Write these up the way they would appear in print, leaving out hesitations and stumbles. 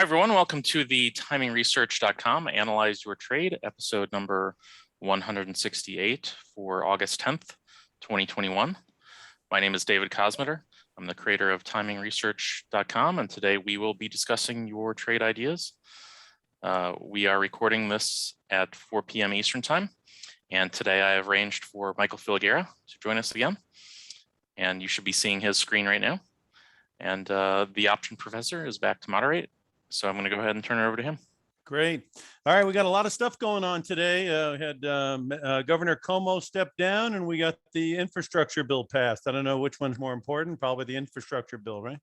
Hi, everyone. Welcome to the TimingResearch.com Analyze Your Trade, episode number 168 for August 10th, 2021. My name is David Kosmeter. I'm the creator of TimingResearch.com, and today we will be discussing your trade ideas. We are recording this at 4 p.m. Eastern Time, and today I have arranged for Michael Filighera to join us again, and you should be seeing his screen right now. And the option professor is back to moderate. So I'm going to go ahead and turn it over to him. Great. All right. We got a lot of stuff going on today. We had Governor Cuomo step down and we got the infrastructure bill passed. I don't know which one's more important, probably the infrastructure bill, right?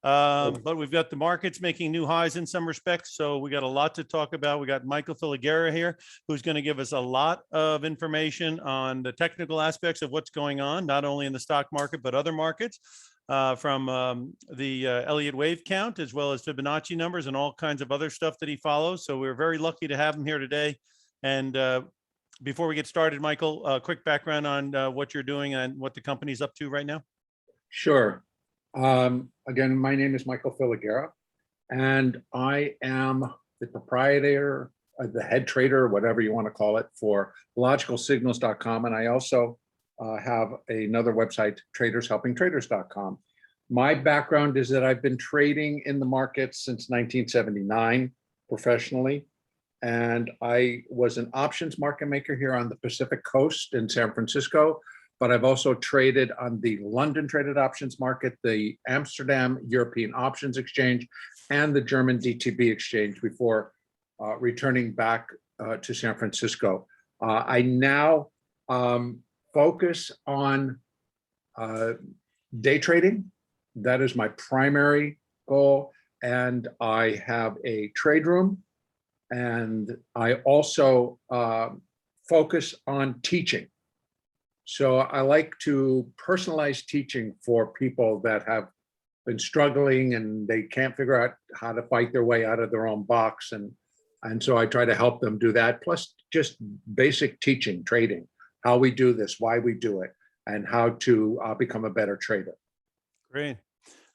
But we've got the markets making new highs in some respects. So we got a lot to talk about. We got Michael Filighera here, who's going to give us a lot of information on the technical aspects of what's going on, not only in the stock market, but other markets. From the Elliott Wave count, as well as Fibonacci numbers and all kinds of other stuff that he follows. So we're very lucky to have him here today. And before we get started, Michael, a quick background on what you're doing and what the company's up to right now. Sure. Again, my name is Michael Filighera, and I am the proprietor, the head trader, whatever you want to call it, for logicalsignals.com. And I also have another website, tradershelpingtraders.com. My background is that I've been trading in the market since 1979 professionally, and I was an options market maker here on the Pacific Coast in San Francisco, but I've also traded on the London traded options market, the Amsterdam European Options Exchange, and the German DTB Exchange before returning back to San Francisco. I now focus on day trading. That is my primary goal. And I have a trade room. And I also focus on teaching. So I like to personalize teaching for people that have been struggling and they can't figure out how to fight their way out of their own box. And so I try to help them do that. Plus just basic teaching, trading. How we do this, why we do it, and how to become a better trader. Great.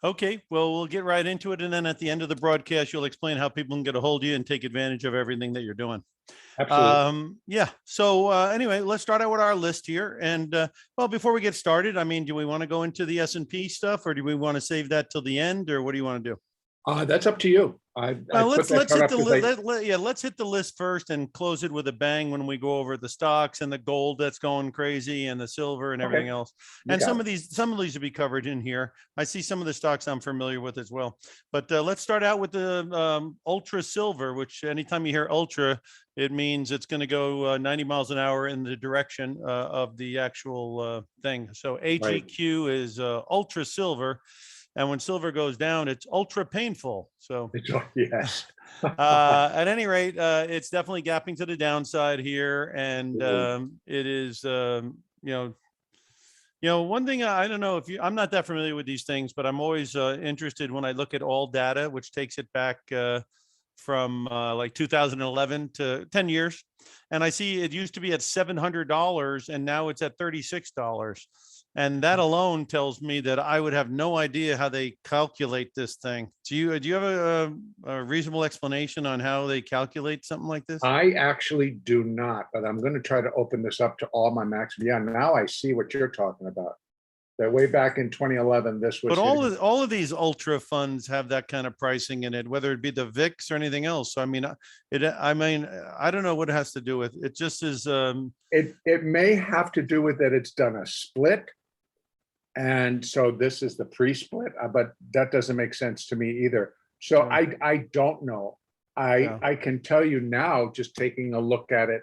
Okay, well, we'll get right into it. And then at the end of the broadcast, you'll explain how people can get a hold of you and take advantage of everything that you're doing. Absolutely. Yeah. So anyway, let's start out with our list here. And well, before we get started, I mean, do we want to go into the S&P stuff or do we want to save that till the end or what do you want to do? That's up to you. Let's hit the list first and close it with a bang when we go over the stocks and the gold that's going crazy and the silver and everything else. And some of these will be covered in here. I see some of the stocks I'm familiar with as well. But let's start out with the ultra silver, which anytime you hear ultra, it means it's going to go 90 miles an hour in the direction of the actual thing. So AGQ is ultra silver. And when silver goes down, it's ultra painful. So yes. At any rate, it's definitely gapping to the downside here. And it is, one thing I don't know if I'm not that familiar with these things, but I'm always interested when I look at all data, which takes it back from like 2011 to 10 years. And I see it used to be at $700 and now it's at $36. And that alone tells me that I would have no idea how they calculate this thing. Do you have a reasonable explanation on how they calculate something like this? I actually do not, but I'm going to try to open this up to all my maximum. Yeah, now I see what you're talking about. That way back in 2011, this was. But all of these ultra funds have that kind of pricing in it, whether it be the VIX or anything else. So I mean, I don't know what it has to do with. It just is. It may have to do with that it's done a split. And so this is the pre-split, but that doesn't make sense to me either. So I don't know. I can tell you now, just taking a look at it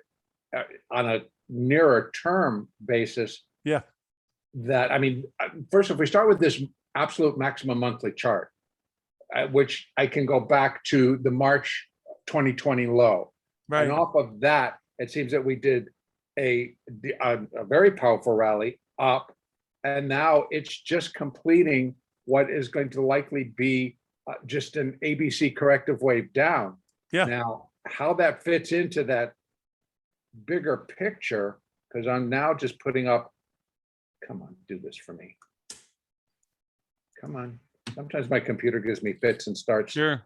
on a nearer term basis. Yeah. That, I mean, first, if we start with this absolute maximum monthly chart, which I can go back to the March 2020 low. Right. And off of that, it seems that we did a very powerful rally up. And now it's just completing what is going to likely be just an ABC corrective wave down. Yeah. Now, how that fits into that bigger picture, because I'm now just putting up, come on, do this for me. Come on. Sometimes my computer gives me fits and starts. Sure.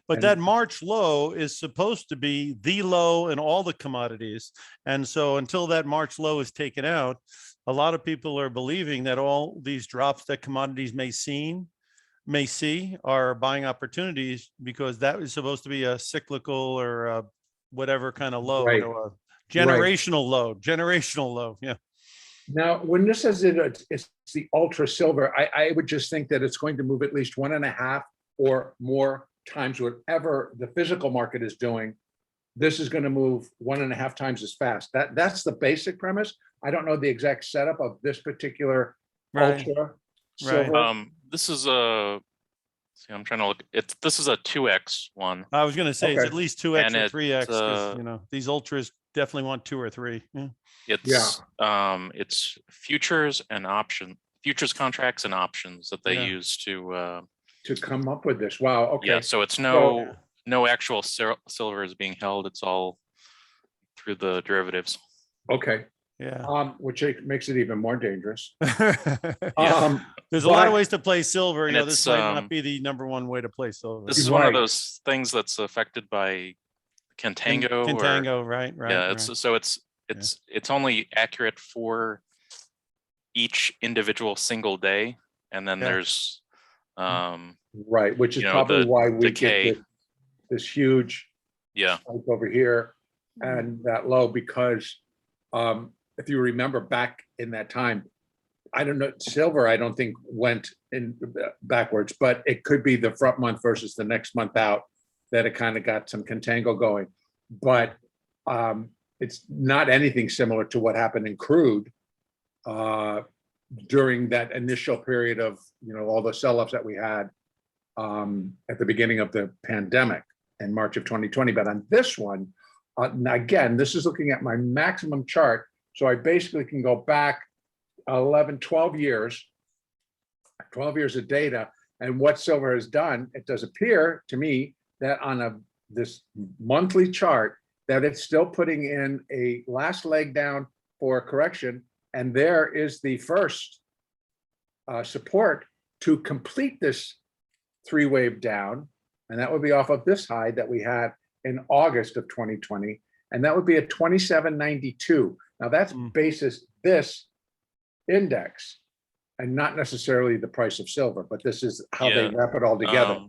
But And- that March low is supposed to be the low in all the commodities. And so until that March low is taken out, a lot of people are believing that all these drops that commodities may see are buying opportunities, because that is supposed to be a cyclical or whatever kind of low, Right. a generational low. Yeah. Now, when this says it's the ultra silver, I would just think that it's going to move at least 1.5 or more times whatever the physical market is doing. This is going to move 1.5 times as fast. That's the basic premise. I don't know the exact setup of this particular Right. ultra silver. This is I'm trying to look. This is a 2x one. I was going to say it's Okay. at least 2x And or it, 3x, because these ultras definitely want 2 or 3. Yeah. It's futures contracts and options that they Yeah. use to come up with this. Wow. Okay. yeah, so it's no actual silver is being held. It's all through the derivatives. Okay. Yeah. Which makes it even more dangerous. Yeah. There's a lot of but- ways to play silver. And This it's, might not be the #1 way to play silver. This is one of Right. those things that's affected by contango. Contango, right? Yeah, right. it's only accurate for each individual single day, and then Yeah. there's Right, which is you know, probably the why we decay. get this huge yeah spike over here and that low, because if you remember back in that time, I don't know, silver, I don't think went in backwards, but it could be the front month versus the next month out that it kind of got some contango going. But it's not anything similar to what happened in crude during that initial period of, all the sell-offs that we had at the beginning of the pandemic in March of 2020. But on this one, again, this is looking at my maximum chart. So I basically can go back 11, 12 years of data. And what silver has done, it does appear to me that on this monthly chart, that it's still putting in a last leg down for a correction. And there is the first support to complete this 3-wave down. And that would be off of this high that we had in August of 2020. And that would be at 2792. Now that's basis this index and not necessarily the price of silver, but this is how they wrap it all together.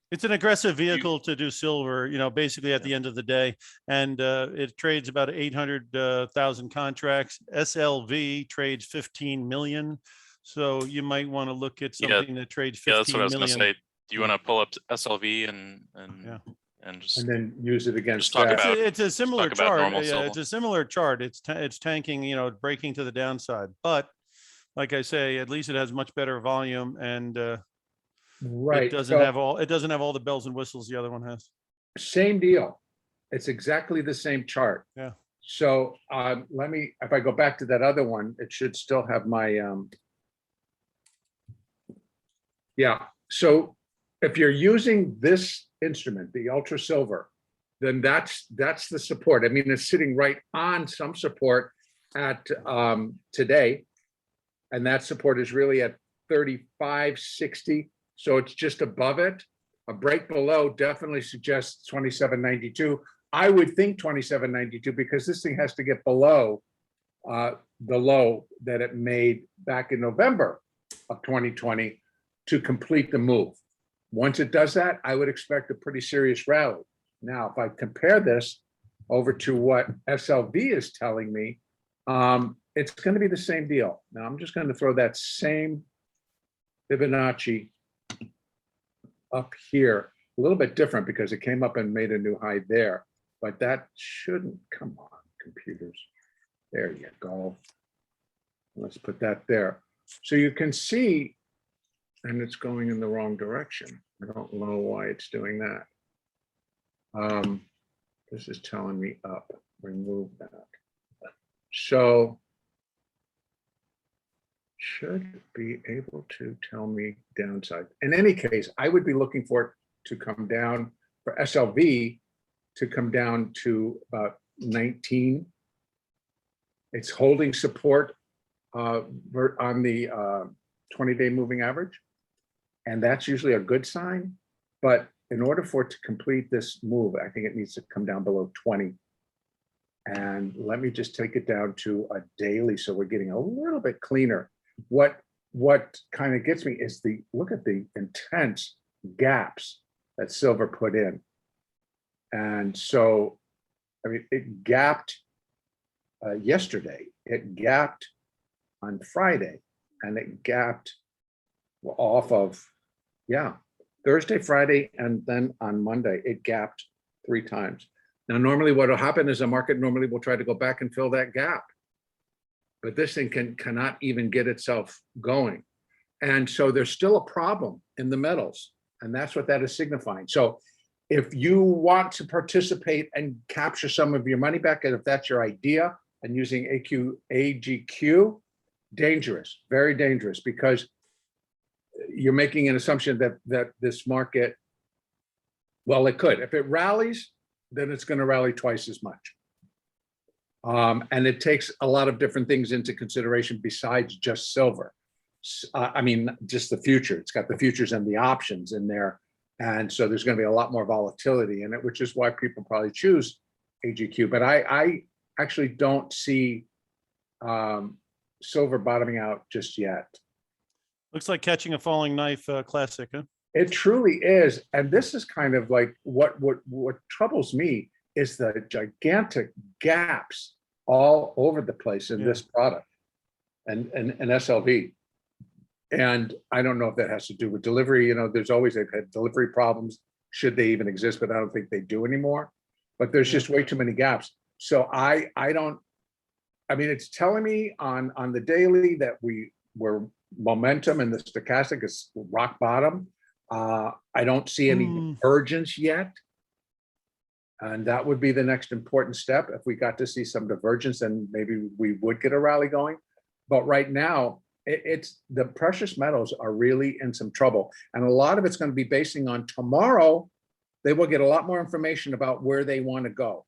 It's an aggressive vehicle to do silver, basically at the end of the day. And it trades about 800,000 contracts. SLV trades 15 million. So you might want to look at something that trades 15 that's what I was million. going to say. Do you want to pull up SLV and just and then use it against talk that. about It's a similar talk about chart. normal Yeah, silver? it's a similar chart. It's tanking, breaking to the downside. But like I say, at least it has much better volume, and Right. it doesn't have all the bells and whistles the other one has. Same deal. It's exactly the same chart. Yeah. So if I go back to that other one, it should still have my, yeah. So if you're using this instrument, the ultra silver, then that's the support. I mean, it's sitting right on some support at today. And that support is really at 35.60. So it's just above it. A break below definitely suggests 27.92. I would think 27.92 because this thing has to get below the low that it made back in November of 2020 to complete the move. Once it does that, I would expect a pretty serious rally. Now, if I compare this over to what SLV is telling me, it's going to be the same deal. Now, I'm just going to throw that same Fibonacci up here, a little bit different because it came up and made a new high there, but that shouldn't, come on, computers. There you go. Let's put that there. So you can see, and it's going in the wrong direction. I don't know why it's doing that. This is telling me up, remove that. So should be able to tell me downside. In any case, I would be looking for it to come down, for SLV to come down to about 19. It's holding support on the 20-day moving average. And that's usually a good sign. But in order for it to complete this move, I think it needs to come down below 20. And let me just take it down to a daily, so we're getting a little bit cleaner. What kind of gets me is look at the intense gaps that silver put in. And so, I mean, it gapped yesterday, it gapped on Friday, and it gapped off of, Thursday, Friday, and then on Monday, it gapped 3 times. Now, normally what will happen is the market normally will try to go back and fill that gap. But this thing cannot even get itself going. And so there's still a problem in the metals. And that's what that is signifying. So if you want to participate and capture some of your money back, and if that's your idea, and using AGQ, dangerous, very dangerous, because you're making an assumption that this market, well, it could. If it rallies, then it's going to rally twice as much. And it takes a lot of different things into consideration besides just silver. I mean, just the future. It's got the futures and the options in there. And so there's going to be a lot more volatility in it, which is why people probably choose AGQ. But I actually don't see silver bottoming out just yet. Looks like catching a falling knife classic, huh? It truly is. And this is kind of like what troubles me is the gigantic gaps all over the place in this product and SLV. And I don't know if that has to do with delivery. You know, there's always, they've had delivery problems, should they even exist, but I don't think they do anymore. But there's just way too many gaps. So I mean, it's telling me on the daily that we're momentum and the stochastic is rock bottom. I don't see any divergence yet. And that would be the next important step. If we got to see some divergence, then maybe we would get a rally going. But right now, it's the precious metals are really in some trouble. And a lot of it's going to be basing on tomorrow. They will get a lot more information about where they want to go.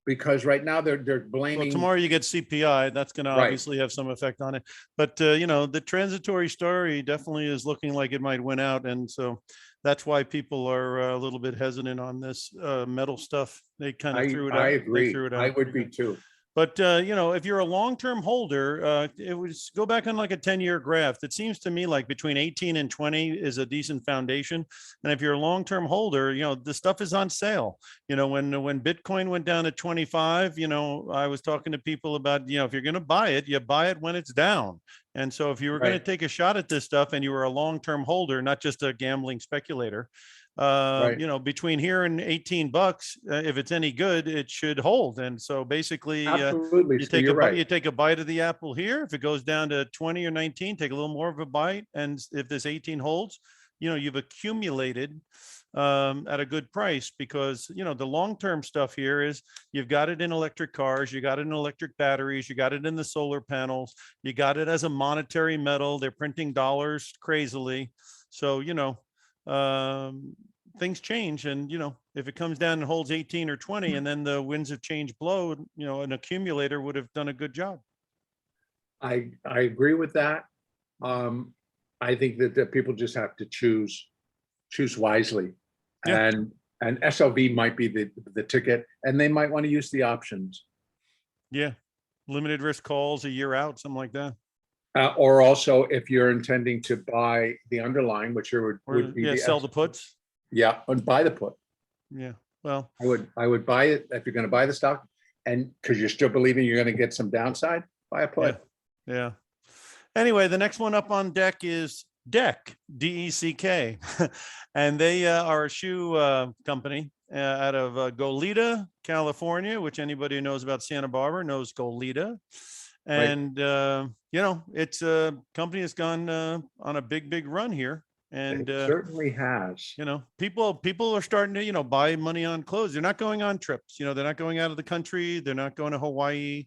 Because right now they're blaming. Well, tomorrow you get CPI. That's going to obviously have some effect on it. But, you know, the transitory story definitely is looking like it might win out. And so that's why people are a little bit hesitant on this metal stuff. They kind of threw it out. I agree. They threw it out. I would be too. But, you know, if you're a long-term holder, it would go back on like a 10-year graph. It seems to me like between 18 and 20 is a decent foundation. And if you're a long-term holder, you know, the stuff is on sale. You know, when Bitcoin went down to 25, you know, I was talking to people about, you know, if you're going to buy it, you buy it when it's down. And so if you were going to take a shot at this stuff and you were a long-term holder, not just a gambling speculator, you know, between here and $18, if it's any good, it should hold. And so basically, absolutely, you take you take a bite of the apple here. If it goes down to 20 or 19, take a little more of a bite. And if this 18 holds, you know, you've accumulated at a good price, because, you know, the long-term stuff here is you've got it in electric cars, you got it in electric batteries, you got it in the solar panels, you got it as a monetary metal. They're printing dollars crazily. So, you know, things change, and you know, if it comes down and holds 18 or 20 and then the winds of change blow, you know, an accumulator would have done a good job. I agree with that. I think that people just have to choose wisely, and SLV might be the ticket, and they might want to use the options. Limited risk calls a year out, something like that. Or also, if you're intending to buy the underlying, which would be sell the puts. Yeah, and buy the put. Yeah, well, I would buy it if you're going to buy the stock, and because you're still believing you're going to get some downside, buy a put. Yeah. Anyway, the next one up on deck is DECK, DECK, and they are a shoe company out of Goleta, California, which anybody who knows about Santa Barbara knows Goleta. And, you know, it's a company that's gone on a big run here. And it certainly has. You know, people are starting to, you know, buy money on clothes. They're not going on trips. You know, they're not going out of the country. They're not going to Hawaii.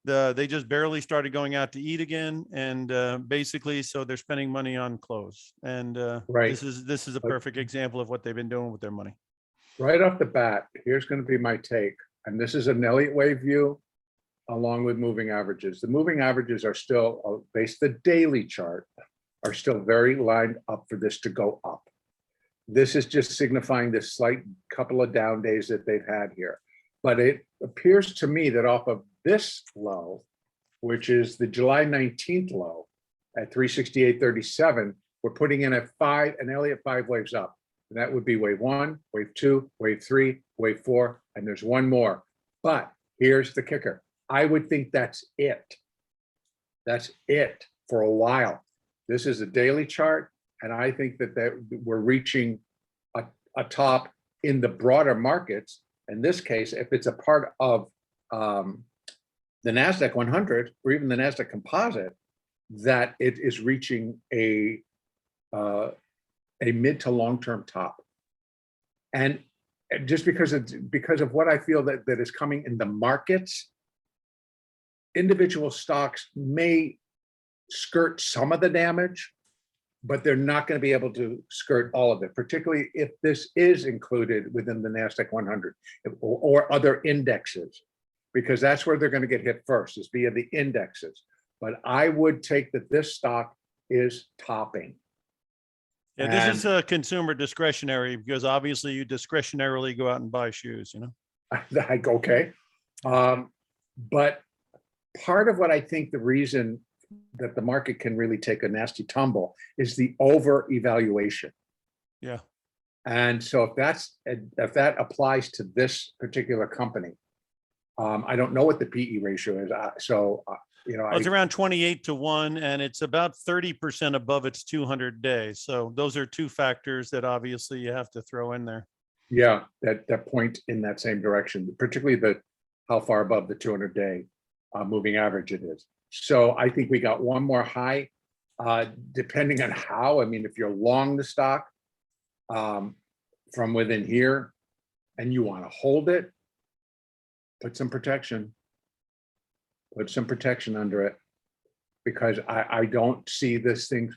They just barely started going out to eat again. And basically, so they're spending money on clothes. And this is a perfect example of what they've been doing with their money. Right off the bat, here's going to be my take. And this is an Elliott Wave view, along with moving averages. The moving averages are still based the daily chart are still very lined up for this to go up. This is just signifying this slight couple of down days that they've had here. But it appears to me that off of this low, which is the July 19th low at 368.37, we're putting in an Elliott 5 waves up. And that would be wave 1, wave 2, wave 3, wave 4, and there's one more. But here's the kicker. I would think that's it. That's it for a while. This is a daily chart, and I think that we're reaching a top in the broader markets. In this case, if it's a part of the NASDAQ 100 or even the NASDAQ composite, that it is reaching a mid to long-term top. And just because of what I feel that is coming in the markets, individual stocks may skirt some of the damage, but they're not going to be able to skirt all of it, particularly if this is included within the NASDAQ 100 or other indexes, because that's where they're going to get hit first, is via the indexes. But I would take that this stock is topping. Yeah, this is consumer discretionary, because obviously you discretionarily go out and buy shoes, you know? Like, okay. But part of what I think the reason that the market can really take a nasty tumble is the over evaluation. Yeah. And so if that applies to this particular company, I don't know what the PE ratio is. Well, it's around 28 to 1, and it's about 30% above its 200 days. So those are two factors that obviously you have to throw in there. Yeah, that point in that same direction, particularly how far above the 200-day moving average it is. So I think we got one more high, depending on how. I mean, if you're long the stock from within here and you want to hold it, put some protection. Put some protection under it, because I don't see this thing.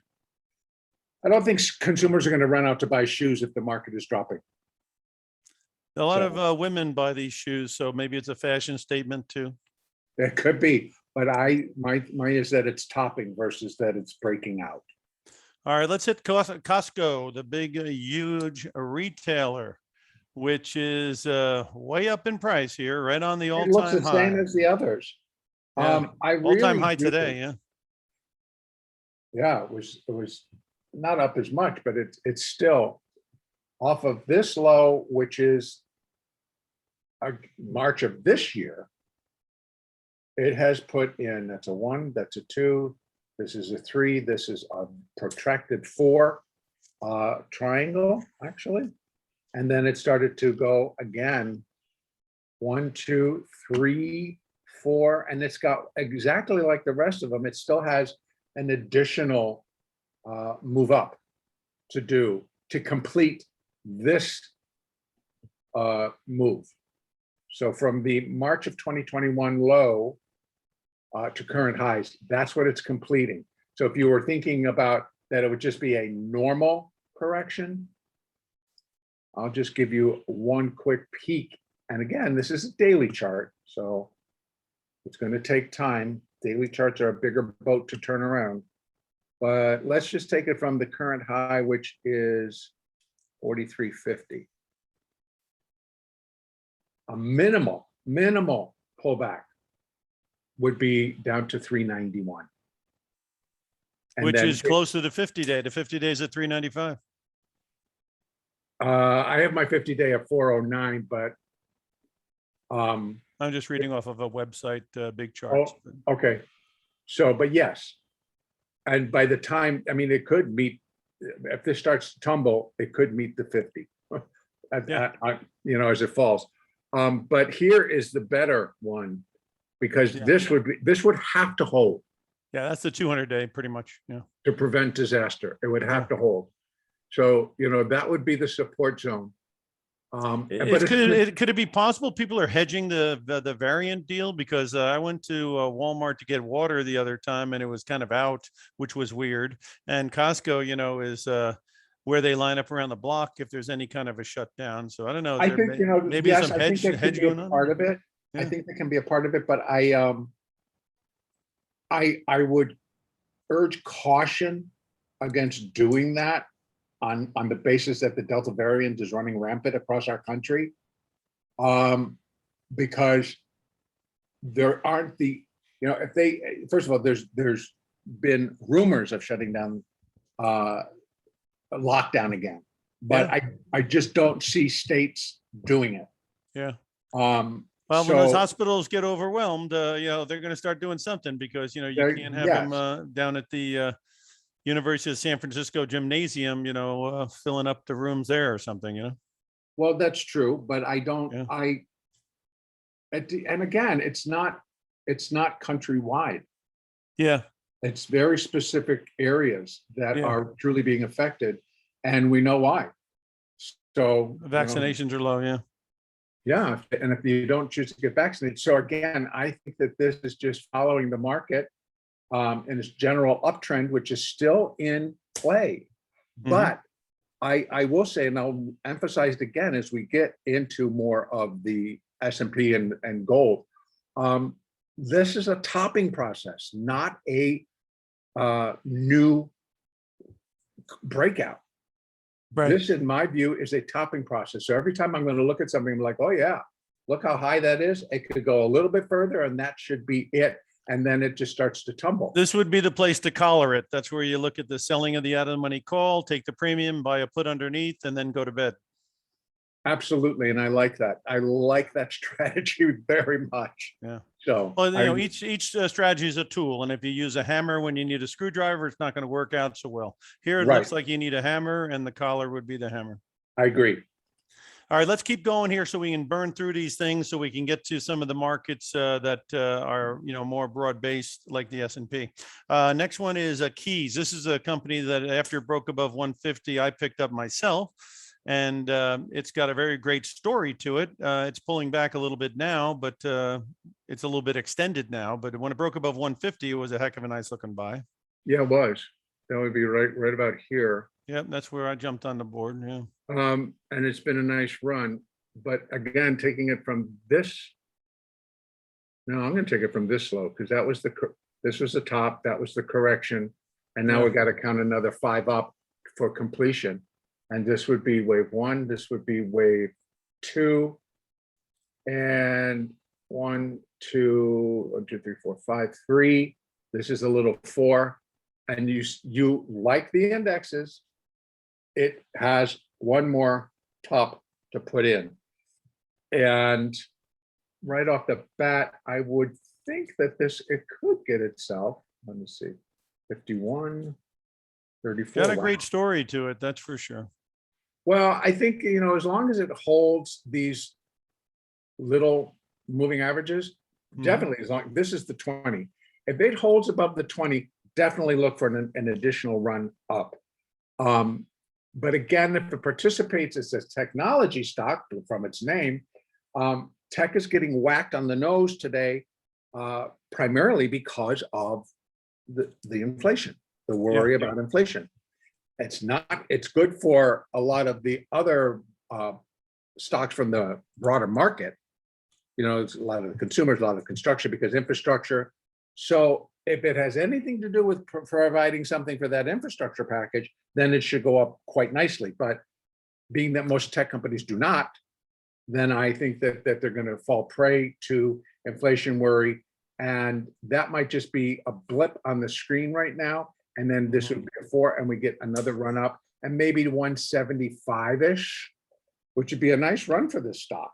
I don't think consumers are going to run out to buy shoes if the market is dropping. A lot of women buy these shoes, so maybe it's a fashion statement too. It could be, but my is that it's topping versus that it's breaking out. All right, let's hit Costco, the big, huge retailer, which is way up in price here, right on the all-time high. It looks the same as the others. Yeah. I all-time really high today, yeah. Yeah, it was not up as much, but it's still off of this low, which is March of this year. It has put in, that's a 1, that's a 2, this is a 3, this is a protracted 4 triangle, actually. And then it started to go again, 1, 2, 3, 4, and it's got exactly like the rest of them. It still has an additional move up to do to complete this move. So from the March of 2021 low to current highs, that's what it's completing. So if you were thinking about that it would just be a normal correction, I'll just give you one quick peek. And again, this is a daily chart, so it's going to take time. Daily charts are a bigger boat to turn around. But let's just take it from the current high, which is 43.50. A minimal pullback would be down to 391. Which is close to the 50-day. The 50 days at 395. I have my 50-day at 409, but I'm just reading off of a website, big charts. Oh, okay. So, but yes. And by the time, I mean, it could meet, if this starts to tumble, it could meet the 50, as it falls. But here is the better one, because this would have to hold. Yeah, that's the 200-day pretty much, yeah. To prevent disaster, it would have to hold. So, that would be the support zone. Could it be possible people are hedging the variant deal? Because I went to Walmart to get water the other time and it was kind of out, which was weird. And Costco, is where they line up around the block if there's any kind of a shutdown. So I don't know. I think, maybe yes, some I think that hedge could be going a on. part of it. Yeah. I think that can be a part of it, but I would urge caution against doing that on the basis that the Delta variant is running rampant across our country. Because there aren't if they, first of all, there's been rumors of shutting down lockdown again, but I just don't see states doing it. Yeah. Well, when those hospitals get overwhelmed, they're going to start doing something, because, you can't have them down at the University of San Francisco gymnasium, filling up the rooms there or something, Well, that's true, but I don't, and again, it's not countrywide. Yeah. It's very specific areas that are truly being affected, and we know why. So vaccinations are low. Yeah. Yeah. And if you don't choose to get vaccinated. So again, I think that this is just following the market in its general uptrend, which is still in play. But I will say, and I'll emphasize it again as we get into more of the S&P and gold, this is a topping process, not a new breakout. Right. This, in my view, is a topping process. So every time I'm going to look at something, I'm like, oh yeah, look how high that is. It could go a little bit further, and that should be it. And then it just starts to tumble. This would be the place to collar it. That's where you look at the selling of the out of the money call, take the premium, buy a put underneath, and then go to bed. Absolutely. And I like that. I like that strategy very much. Yeah. So, well, each strategy is a tool. And if you use a hammer when you need a screwdriver, it's not going to work out so well. Here, it looks like you need a hammer, and the collar would be the hammer. I agree. All right, let's keep going here so we can burn through these things, so we can get to some of the markets that are, more broad-based, like the S&P. Next one is Keys. This is a company that after it broke above 150, I picked up myself. And it's got a very great story to it. It's pulling back a little bit now, but it's a little bit extended now. But when it broke above 150, it was a heck of a nice looking buy. Yeah, it was. That would be right about here. Yep, that's where I jumped on the board. Yeah. And it's been a nice run. But again, taking it from this. No, I'm going to take it from this low, because this was the top. That was the correction. And now we got to count another 5 up for completion. And this would be wave 1. This would be wave 2. And 1, 2, 3, 4, 5, 3. This is a little 4. And you like the indexes, it has one more top to put in. And right off the bat, I would think that it could get itself, let me see, 51. 34. Got a great story to it, that's for sure. Well, I think, as long as it holds these little moving averages, definitely, as long, this is the 20. If it holds above the 20, definitely look for an additional run up. But again, if it participates as a technology stock from its name, tech is getting whacked on the nose today, primarily because of the inflation. The worry about inflation. It's good for a lot of the other stocks from the broader market. It's a lot of the consumers, a lot of construction, because infrastructure. So if it has anything to do with providing something for that infrastructure package, then it should go up quite nicely. But being that most tech companies do not, then I think that they're going to fall prey to inflation worry. And that might just be a blip on the screen right now. And then this would be a 4, and we get another run up, and maybe 175-ish, which would be a nice run for this stock.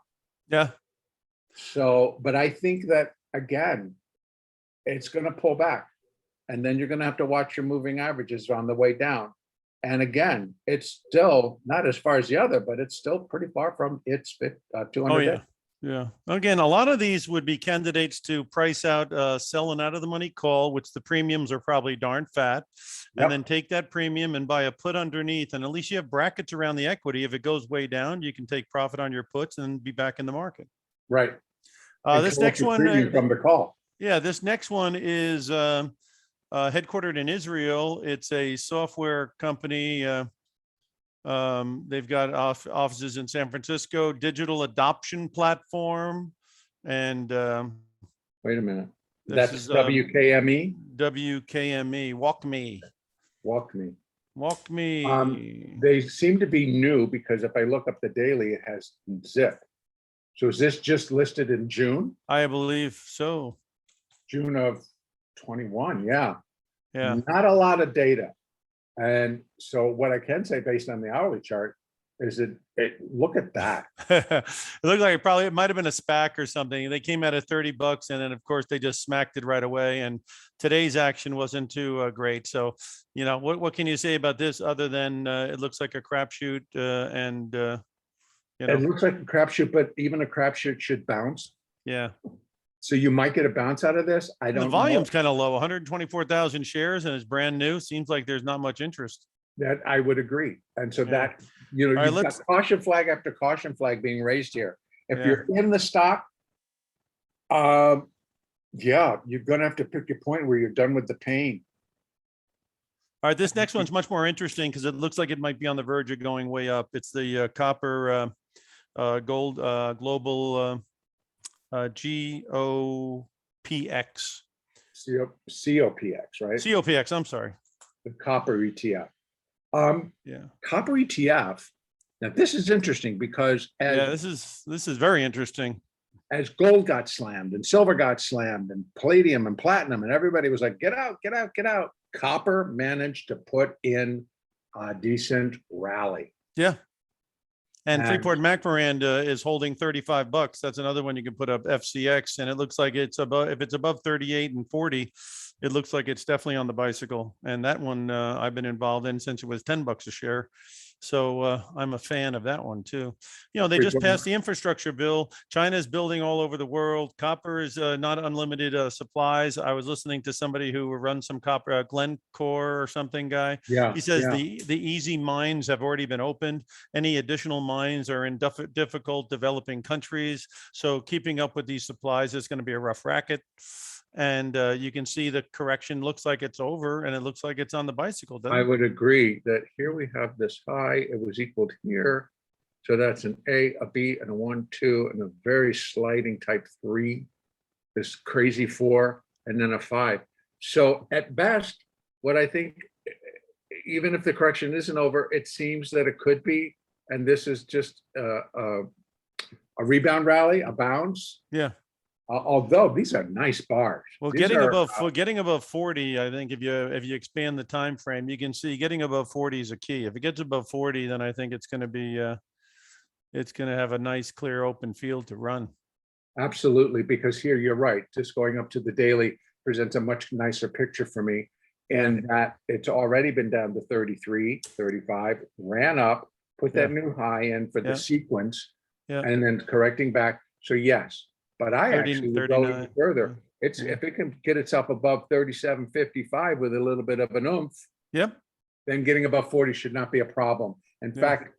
Yeah. So, but I think that, again, it's going to pull back, and then you're going to have to watch your moving averages on the way down. And again, it's still not as far as the other, but it's still pretty far from its 200 day. Yeah. Again, a lot of these would be candidates to price out selling out of the money call, which the premiums are probably darn fat, and then take that premium and buy a put underneath. And at least you have brackets around the equity. If it goes way down, you can take profit on your puts and be back in the market. Right. This next one from the call. Yeah, this next one is headquartered in Israel. It's a software company. They've got offices in San Francisco, digital adoption platform. And wait a minute. That's WKME? WKME, WalkMe. WalkMe. Walk me. They seem to be new because if I look up the daily, it has zip. So is this just listed in June? I believe so. June of 21, yeah. Yeah. Not a lot of data. And so what I can say based on the hourly chart is that look at that. It looked like it might have been a SPAC or something. They came out at $30 and then of course they just smacked it right away. And today's action wasn't too great. So, you know, what can you say about this other than it looks like a crapshoot and you know, It looks like a crapshoot, but even a crapshoot should bounce. yeah. So you might get a bounce out of this. I And the don't volume's know. kind of low, 124,000 shares and it's brand new. Seems like there's not much interest. That I would agree. And so Yeah. that, you know, All right, you've got caution flag after caution flag being raised here. If Yeah. you're in the stock, yeah, you're gonna have to pick your point where you're done with the pain. All right, this next one's much more interesting because it looks like it might be on the verge of going way up. It's the copper gold global GOPX. COPX, right? COPX, I'm sorry. The copper ETF. Yeah. Copper ETF. Now this is interesting because Yeah, as this is very interesting. as gold got slammed and silver got slammed and palladium and platinum and everybody was like, get out, get out, get out. Copper managed to put in a decent rally. Yeah. And And- Freeport McMoran is holding $35. That's another one you can put up, FCX, and it looks like it's above. If it's above 38 and 40, it looks like it's definitely on the bicycle. And that one I've been involved in since it was $10 a share. So I'm a fan of that one too. You know, they just passed the infrastructure bill. China's building all over the world. Copper is not unlimited supplies. I was listening to somebody who runs some copper, Glencore or something guy. Yeah. He says yeah. the easy mines have already been opened. Any additional mines are in difficult developing countries. So keeping up with these supplies is going to be a rough racket. And you can see the correction looks like it's over and it looks like it's on the bicycle. I would agree that here we have this high, it was equaled here. So that's an A, a B, and a 1, 2, and a very sliding type 3, this crazy 4, and then a 5. So at best, what I think, even if the correction isn't over, it seems that it could be, and this is just a rebound rally, a bounce. Yeah. Although these are nice bars. Well, These getting are, above 40, I think if you expand the time frame, you can see getting above 40 is a key. If it gets above 40, then I think it's going to be it's going to have a nice clear open field to run. Absolutely, because here you're right. Just going up to the daily presents a much nicer picture for me. And that it's already been down to 33, 35, ran up, put that new high in for the sequence, and then correcting back. So yes, but I 30, actually would go even 39. further. It's if it can get itself above 37.55 with a little bit of an oomph, Yep. then getting above 40 should not be a problem. In fact,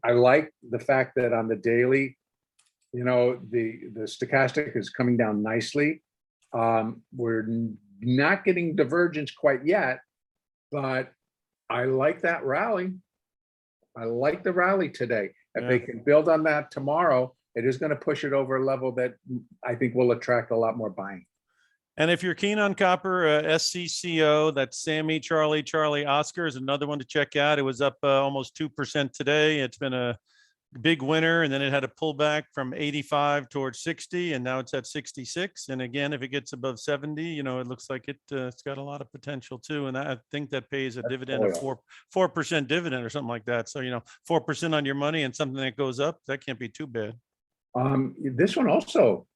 I like the fact that on the daily, you know, the stochastic is coming down nicely. We're not getting divergence quite yet, but I like that rally. I like the rally today. If they can build on that tomorrow, it is going to push it over a level that I think will attract a lot more buying. And if you're keen on copper, SCCO, that's Sammy, Charlie, Oscar is another one to check out. It was up almost 2% today. It's been a big winner, and then it had a pullback from 85 towards 60, and now it's at 66. And again, if it gets above 70, you know, it looks like it's got a lot of potential too. And I think that pays a dividend of 4% dividend or something like that. So, you know, 4% on your money and something that goes up, that can't be too bad. This one also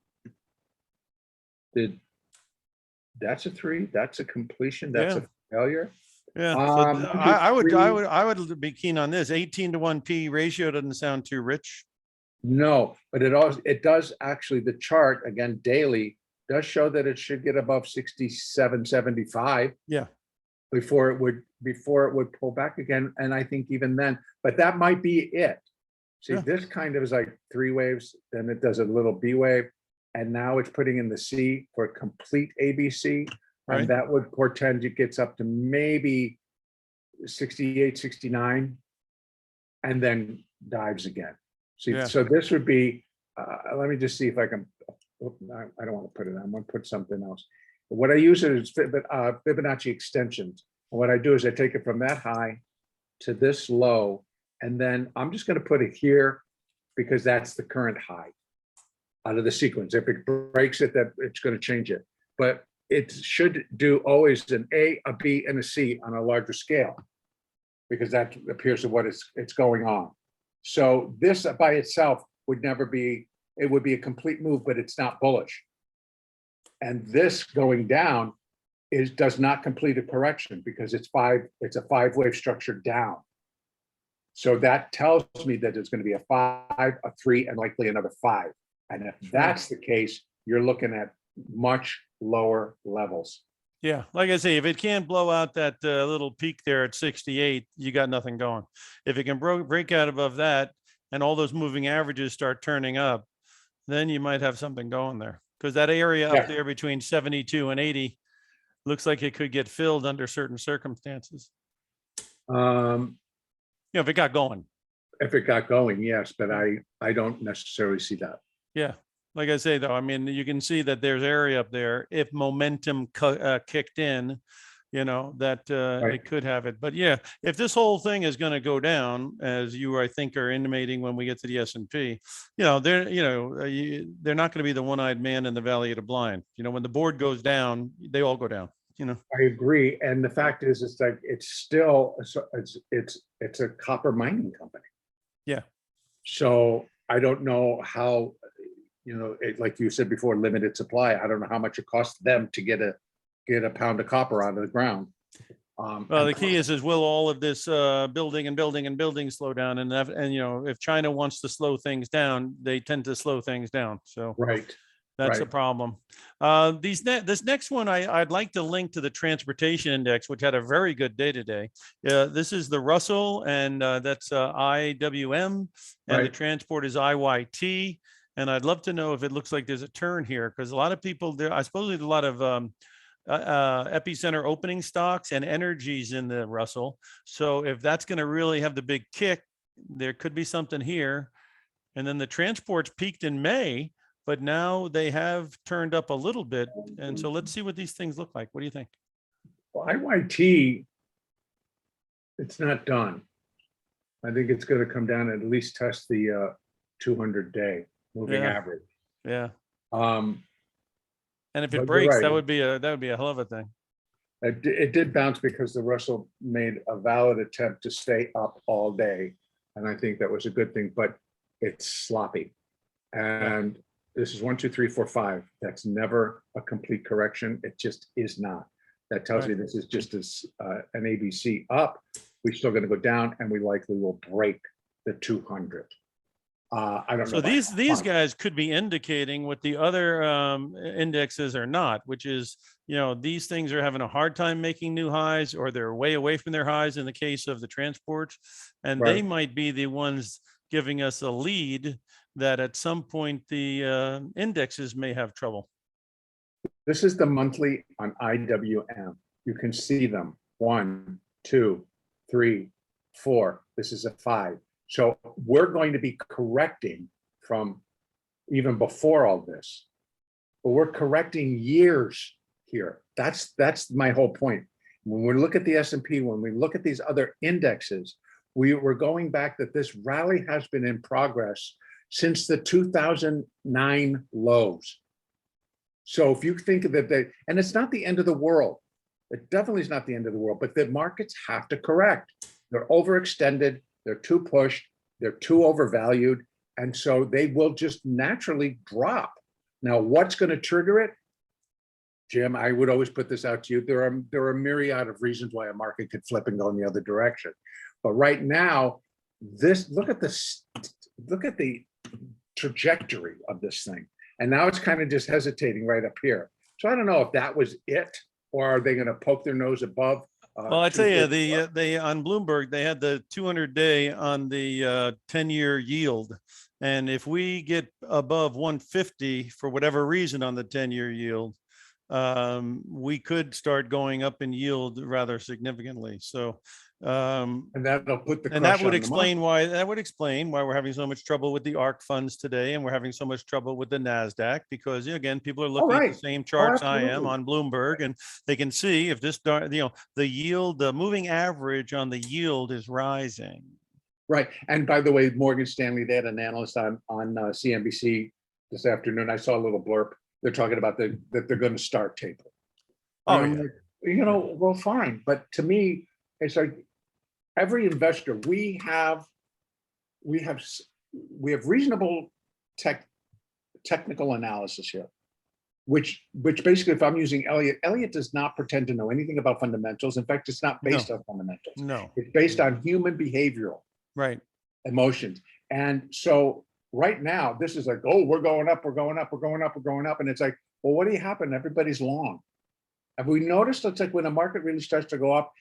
did. That's a 3. That's a completion. That's a failure. Yeah, so I would be keen on this. 18-to-1 P ratio doesn't sound too rich. No, but it does actually, the chart again daily does show that it should get above 67.75. Yeah. Before it would pull back again. And I think even then, but that might be it. See, this kind of is like 3 waves, then it does a little B wave, and now it's putting in the C for a complete ABC. Right. And that would portend it gets up to maybe 68, 69, and then dives again. See, so this would be, let me just see if I can, I don't want to put it on, I'm going to put something else. What I use is Fibonacci Extensions. What I do is I take it from that high to this low, and then I'm just going to put it here because that's the current high out of the sequence. If it breaks it, that it's going to change it. But it should do always an A, a B, and a C on a larger scale, because that appears to what it's going on. So this by itself would never be, it would be a complete move, but it's not bullish. And this going down does not complete a correction because it's a 5-wave structure down. So that tells me that there's going to be a 5, a 3, and likely another 5. And if that's the case, you're looking at much lower levels. Yeah, like I say, if it can't blow out that little peak there at 68, you got nothing going. If it can break out above that and all those moving averages start turning up, then you might have something going there. Because that area up there between 72 and 80 looks like it could get filled under certain circumstances. If it got going. If it got going, yes, but I don't necessarily see that. Yeah. Like I say, though, I mean, you can see that there's area up there. If momentum kicked in, that it could have it. But yeah, if this whole thing is going to go down, as you, I think, are intimating when we get to the S&P, they're not going to be the one-eyed man in the valley of the blind. When the board goes down, they all go down. I agree. And the fact is, it's like it's still it's a copper mining company. Yeah. So I don't know how, like you said before, limited supply. I don't know how much it costs them to get a pound of copper out of the ground. Well, the key is will all of this building and building slow down? And if China wants to slow things down, they tend to slow things down. So that's a problem. This next one, I'd like to link to the transportation index, which had a very good day today. This is the Russell, and that's IWM, and the transport is IYT. And I'd love to know if it looks like there's a turn here, because a lot of people there, I suppose there's a lot of epicenter opening stocks and energies in the Russell. So if that's going to really have the big kick, there could be something here. And then the transports peaked in May, but now they have turned up a little bit. And so let's see what these things look like. What do you think? Well, IYT, it's not done. I think it's going to come down and at least test the 200-day moving average. Yeah. And if it breaks, that would be a hell of a thing. It did bounce because the Russell made a valid attempt to stay up all day. And I think that was a good thing, but it's sloppy. And this is 1, 2, 3, 4, 5. That's never a complete correction. It just is not. That tells me this is just an ABC up. We're still going to go down, and we likely will break the 200. I don't know. So these guys could be indicating what the other indexes are not, which is, these things are having a hard time making new highs, or they're way away from their highs in the case of the transports. And they might be the ones giving us a lead that at some point the indexes may have trouble. This is the monthly on IWM. You can see them 1, 2, 3, 4. This is a 5. So we're going to be correcting from even before all this, but we're correcting years here. That's my whole point. When we look at the S&P, when we look at these other indexes, we're going back that this rally has been in progress since the 2009 lows. So if you think of that, and it's not the end of the world, it definitely is not the end of the world, but the markets have to correct. They're overextended, they're too pushed, they're too overvalued, and so they will just naturally drop. Now, what's going to trigger it? Jim, I would always put this out to you. There are a myriad of reasons why a market could flip and go in the other direction. But right now, look at the trajectory of this thing. And now it's kind of just hesitating right up here. So I don't know if that was it, or are they going to poke their nose above? Well, I tell you, they on Bloomberg, they had the 200-day on the 10-year yield. And if we get above 150 for whatever reason on the 10-year yield, we could start going up in yield rather significantly. So And that'll put the And that crush would on the explain why we're having so much trouble with the ARK funds today, and we're having so much trouble with the NASDAQ, because again, people are looking at the right. same charts I am absolutely. on Bloomberg, and they can see if this, the yield, the moving average on the yield is rising. Right. And by the way, Morgan Stanley, they had an analyst on CNBC this afternoon. I saw a little blurb. They're talking about that they're going to start tapering. Oh, And I'm yeah. like, well, fine. But to me, it's like every investor, we have reasonable technical analysis here, which basically, if I'm using Elliott does not pretend to know anything about fundamentals. In fact, it's not based on fundamentals. No. It's based on human behavioral Right. emotions. And so right now, this is like, oh, we're going up, we're going up, we're going up, we're going up. And it's like, well, what do you happen? Everybody's long. Have we noticed it's like when a market really starts to go up,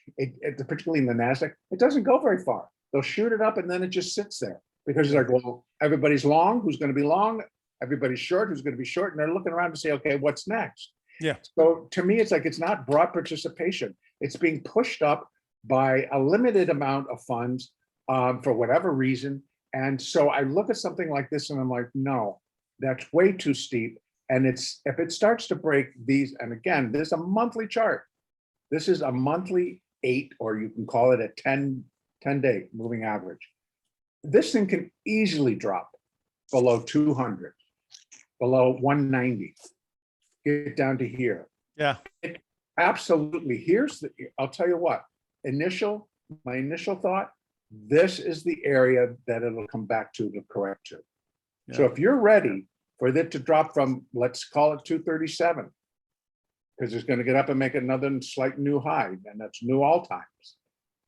particularly in the NASDAQ, it doesn't go very far. They'll shoot it up and then it just sits there because it's like, well, everybody's long, who's going to be long? Everybody's short, who's going to be short? And they're looking around to say, okay, what's next? Yeah. So to me, it's like, it's not broad participation. It's being pushed up by a limited amount of funds for whatever reason. And so I look at something like this and I'm like, no, that's way too steep. And if it starts to break these, and again, this is a monthly chart. This is a monthly 8, or you can call it a 10-day moving average. This thing can easily drop below 200, below 190, get down to here. Yeah. Absolutely. I'll tell you what, my initial thought, this is the area that it'll come back to correct to. Yeah. So if you're ready for it to drop from, let's call it 237, because it's going to get up and make another slight new high, and that's new all times.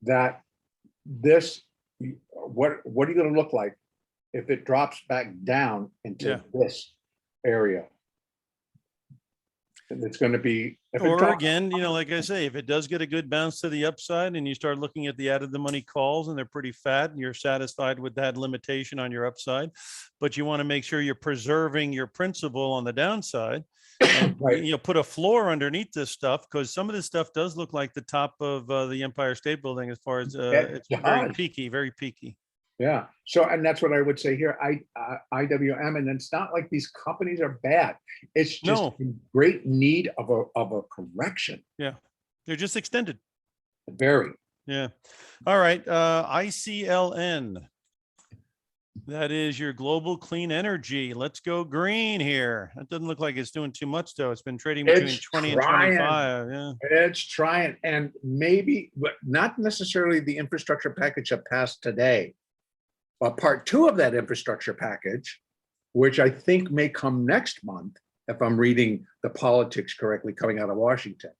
That this, what are you going to look like if it drops back down into this area? And it's going to be, or again, like I say, if it does get a good bounce to the upside and you start looking at the out of the money calls and they're pretty fat and you're satisfied with that limitation on your upside, but you want to make sure you're preserving your principal on the downside, and right. Put a floor underneath this stuff, because some of this stuff does look like the top of the Empire State Building as far as it's very peaky, very peaky. Yeah. So, and that's what I would say here. IWM, and it's not like these companies are bad. It's just in great need of a correction. Yeah, they're just extended. Very. Yeah. All right. ICLN. That is your global clean energy. Let's go green here. That doesn't look like it's doing too much, though. It's been trading between 20 and 25. Yeah. It's trying, and maybe, but not necessarily the infrastructure package that passed today. But part 2 of that infrastructure package, which I think may come next month, if I'm reading the politics correctly, coming out of Washington.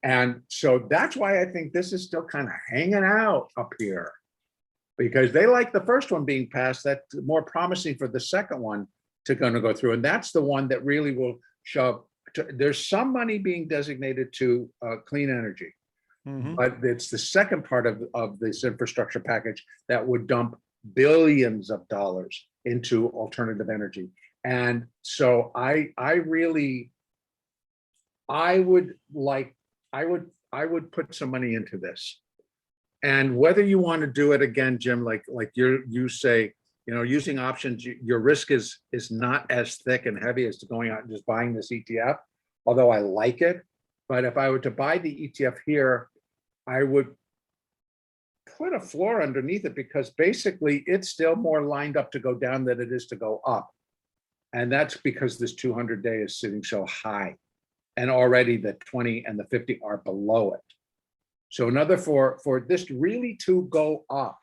And so that's why I think this is still kind of hanging out up here, because they like the first one being passed. That's more promising for the second one to go through. And that's the one that really will shove. There's some money being designated to clean energy, but it's the second part of this infrastructure package that would dump billions of dollars into alternative energy. And so I would put some money into this. And whether you want to do it again, Jim, like you say, using options, your risk is not as thick and heavy as going out and just buying this ETF, although I like it. But if I were to buy the ETF here, I would put a floor underneath it, because basically it's still more lined up to go down than it is to go up. And that's because this 200-day is sitting so high, and already the 20 and the 50 are below it. So another for this really to go up,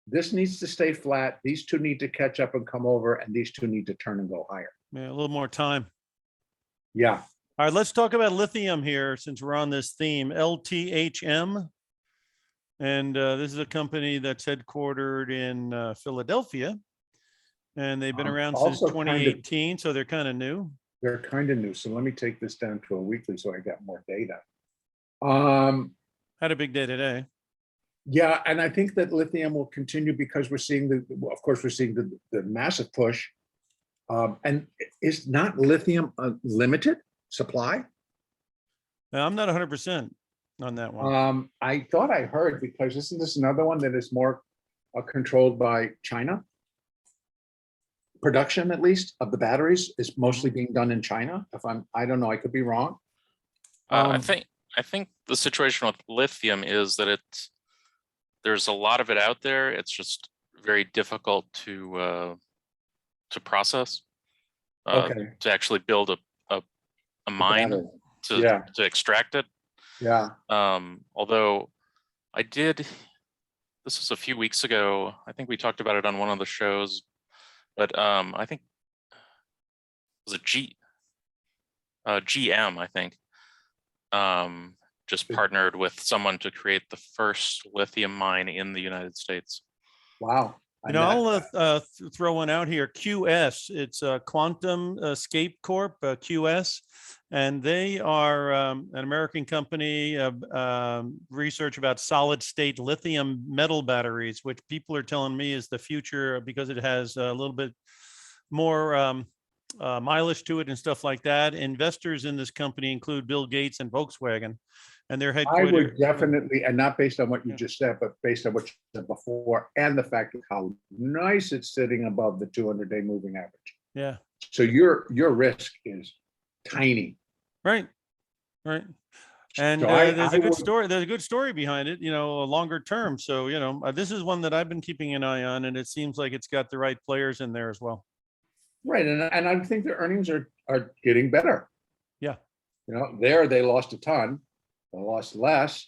this needs to stay flat. These two need to catch up and come over, and these two need to turn and go higher. Yeah, a little more time. Yeah. All right, let's talk about lithium here, since we're on this theme. LTHM. And this is a company that's headquartered in Philadelphia, and they've been around since 2018, so they're kind of new. They're kind of new. So let me take this down to a weekly so I got more data. Had a big day today. Yeah, and I think that lithium will continue, because we're seeing the massive push. And is not lithium a limited supply? I'm not 100%. on that one? I thought I heard, because isn't this another one that is more controlled by China? Production, at least, of the batteries is mostly being done in China. I don't know, I could be wrong. I think the situation with lithium is that there's a lot of it out there. It's just very difficult to process, Okay. to actually build a mine battery. to extract it. Yeah. Although this was a few weeks ago. I think we talked about it on one of the shows, but I think it was GM, I think, just partnered with someone to create the first lithium mine in the United States. Wow. I'll throw one out here. QS, it's Quantum Scape Corp, QS, and they are an American company of research about solid state lithium metal batteries, which people are telling me is the future because it has a little bit more mileage to it and stuff like that. Investors in this company include Bill Gates and Volkswagen, and they're headquartered. I would definitely, and not based on what you just said, but based on what you said before, and the fact of how nice it's sitting above the 200-day moving average. Yeah. So your risk is tiny. Right. And So there's a good story. There's a good story behind it, a longer term. So, this is one that I've been keeping an eye on, and it seems like it's got the right players in there as well. Right. And I think the earnings are getting better. Yeah. They lost a ton. They lost less.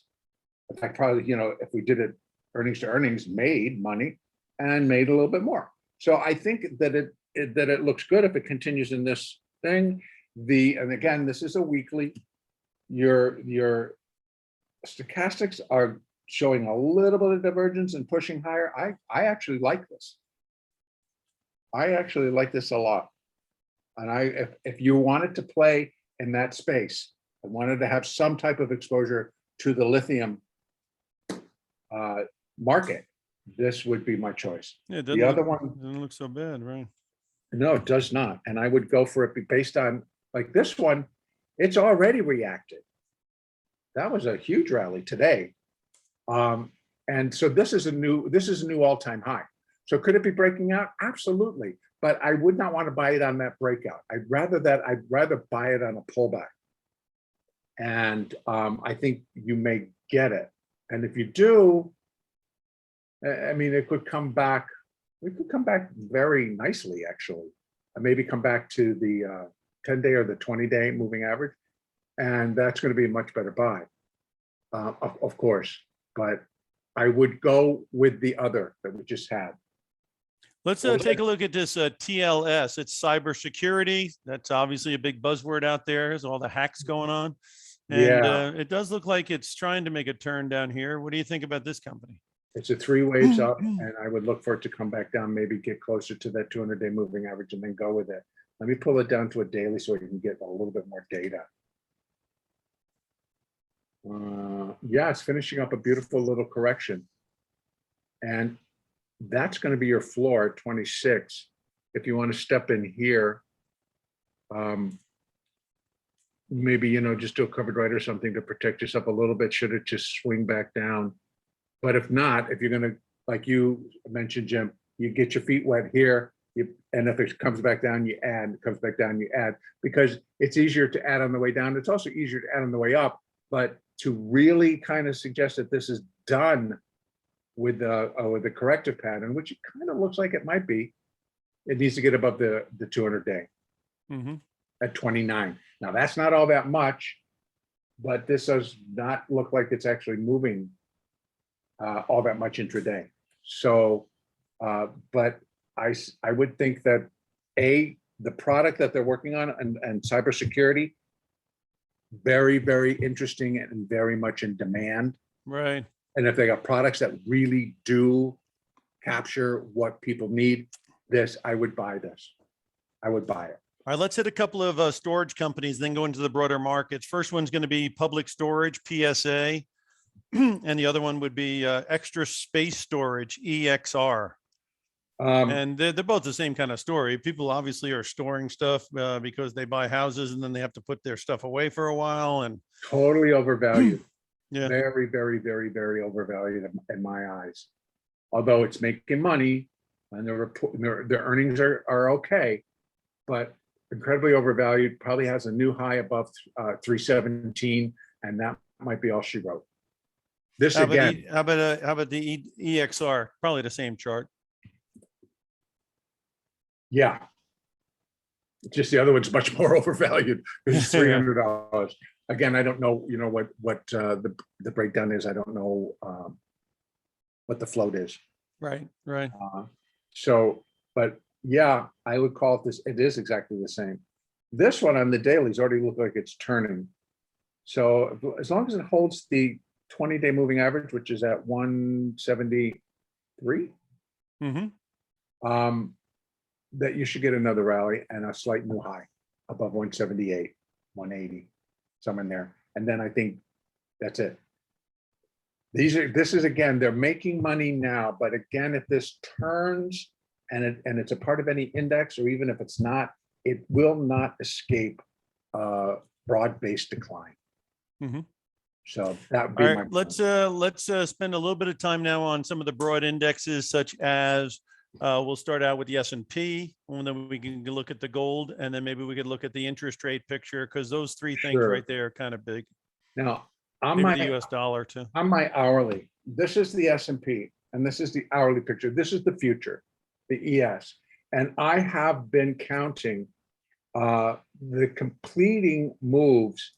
In fact, probably, if we did it earnings to earnings, made money and made a little bit more. So I think that it looks good if it continues in this thing. And again, this is a weekly. Your stochastics are showing a little bit of divergence and pushing higher. I actually like this. I actually like this a lot. And if you wanted to play in that space, I wanted to have some type of exposure to the lithium market, this would be my choice. Yeah, the other one doesn't look so bad, right? No, it does not. And I would go for it based on, like, this one, it's already reacted. That was a huge rally today. And so this is a new all-time high. So could it be breaking out? Absolutely. But I would not want to buy it on that breakout. I'd rather buy it on a pullback. And I think you may get it. And if you do, I mean, it could come back. We could come back very nicely, actually. Maybe come back to the 10-day or the 20-day moving average. And that's going to be a much better buy, of course. But I would go with the other that we just had. Let's take a look at this TLS. It's cybersecurity. That's obviously a big buzzword out there. There's all the hacks going on. And it does look like it's trying to make a turn down here. What do you think about this company? It's a 3 waves up, and I would look for it to come back down, maybe get closer to that 200-day moving average and then go with it. Let me pull it down to a daily so you can get a little bit more data. Yeah, it's finishing up a beautiful little correction. And that's going to be your floor at 26. If you want to step in here, maybe, just do a covered right or something to protect yourself a little bit, should it just swing back down. But if not, if you're going to, like you mentioned, Jim, you get your feet wet here, and if it comes back down, you add, it comes back down, you add, because it's easier to add on the way down. It's also easier to add on the way up, but to really kind of suggest that this is done with the corrective pattern, which it kind of looks like it might be, it needs to get above the 200-day at 29. Now, that's not all that much, but this does not look like it's actually moving all that much intraday. So, but I would think that the product that they're working on and cybersecurity, very, very interesting and very much in demand. Right. And if they got products that really do capture what people need, I would buy this. I would buy it. All right, let's hit a couple of storage companies, then go into the broader markets. First one's going to be Public Storage, PSA, and the other one would be Extra Space Storage, EXR. And they're both the same kind of story. People obviously are storing stuff because they buy houses and then they have to put their stuff away for a while. And totally overvalued. Yeah. Very, very, very, very overvalued in my eyes. Although it's making money and their earnings are okay, but incredibly overvalued, probably has a new high above 317, and that might be all she wrote. This How about, again, how about the EXR? Probably the same chart. yeah. Just the other one's much more overvalued. It's $300. Again, I don't know, what the breakdown is. I don't know what the float is. Right, right. So, but yeah, I would call it this. It is exactly the same. This one on the dailies already look like it's turning. So as long as it holds the 20-day moving average, which is at 173, Mm-hmm. that you should get another rally and a slight new high above 178, 180, somewhere in there. And then I think that's it. This is again, they're making money now, but again, if this turns and it's a part of any index, or even if it's not, it will not escape broad-based decline. Mm-hmm. So that would be All my right, let's spend a little bit of time now on some of the broad indexes, such as we'll start out with the S&P, and then we can look at the gold, and then maybe we could look at the interest rate picture, because those three things Sure. right there are kind of big. Now, on Maybe my the US dollar too. on my hourly, this is the S&P, and this is the hourly picture. This is the future, the ES. And I have been counting the completing moves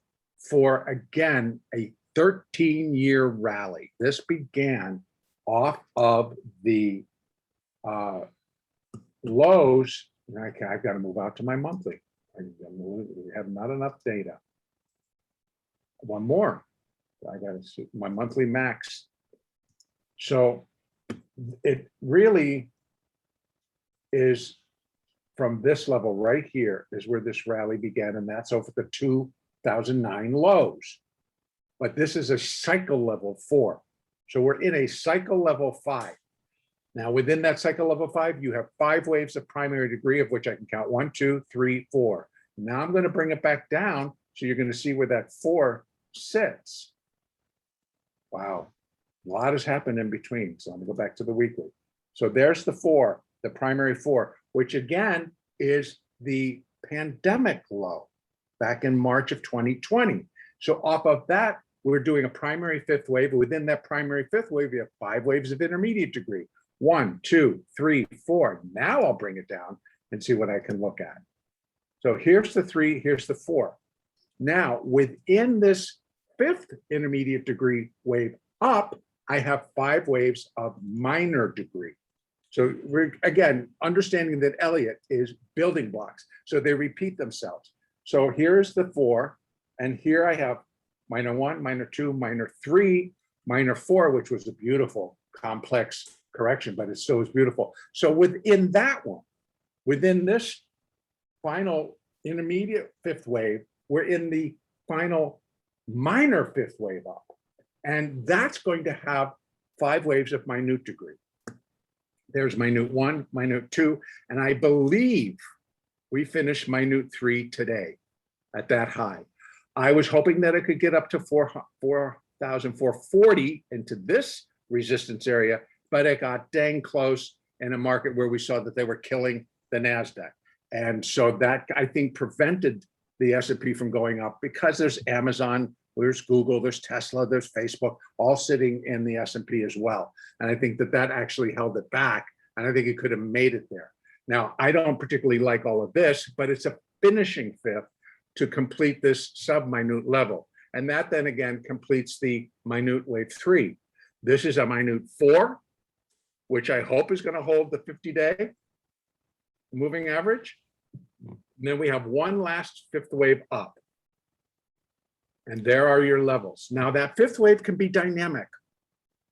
for, again, a 13-year rally. This began off of the lows. Okay, I've got to move out to my monthly. We have not enough data. One more. I got to see my monthly max. So it really is from this level right here is where this rally began, and that's over the 2009 lows. But this is a cycle level 4. So we're in a cycle level 5. Now, within that cycle level 5, you have 5 waves of primary degree, of which I can count 1, 2, 3, 4. Now I'm going to bring it back down. So you're going to see where that 4 sits. Wow. A lot has happened in between. So I'm going to go back to the weekly. So there's the 4, the primary 4, which again is the pandemic low back in March of 2020. So off of that, we're doing a primary 5th wave. Within that primary 5th wave, we have 5 waves of intermediate degree. 1, 2, 3, 4. Now I'll bring it down and see what I can look at. So here's the 3, here's the 4. Now, within this 5th intermediate degree wave up, I have 5 waves of minor degree. So we're, again, understanding that Elliott is building blocks. So they repeat themselves. So here's the 4, and here I have minor 1, minor 2, minor 3, minor 4, which was a beautiful complex correction, but it still was beautiful. So within that one, within this final intermediate 5th wave, we're in the final minor 5th wave up. And that's going to have 5 waves of minute degree. There's minute 1, minute 2, and I believe we finished minute 3 today at that high. I was hoping that it could get up to 4,440 into this resistance area, but it got dang close in a market where we saw that they were killing the NASDAQ. And so that, I think, prevented the S&P from going up, because there's Amazon, there's Google, there's Tesla, there's Facebook, all sitting in the S&P as well. And I think that that actually held it back, and I think it could have made it there. Now, I don't particularly like all of this, but it's a finishing 5th to complete this sub-minute level. And that then again completes the minute wave 3. This is a minute 4, which I hope is going to hold the 50-day moving average. And then we have one last 5th wave up. And there are your levels. Now that 5th wave can be dynamic,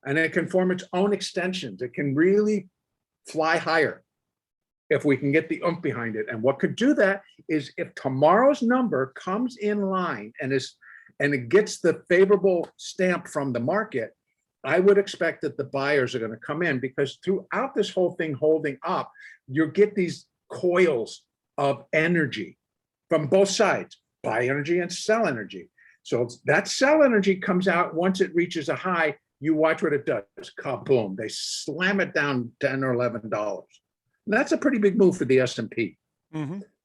and it can form its own extensions. It can really fly higher if we can get the oomph behind it. And what could do that is if tomorrow's number comes in line and it gets the favorable stamp from the market, I would expect that the buyers are going to come in, because throughout this whole thing holding up, you get these coils of energy from both sides, buy energy and sell energy. So that sell energy comes out. Once it reaches a high, you watch what it does. Kaboom! They slam it down $10 or $11. That's a pretty big move for the S&P.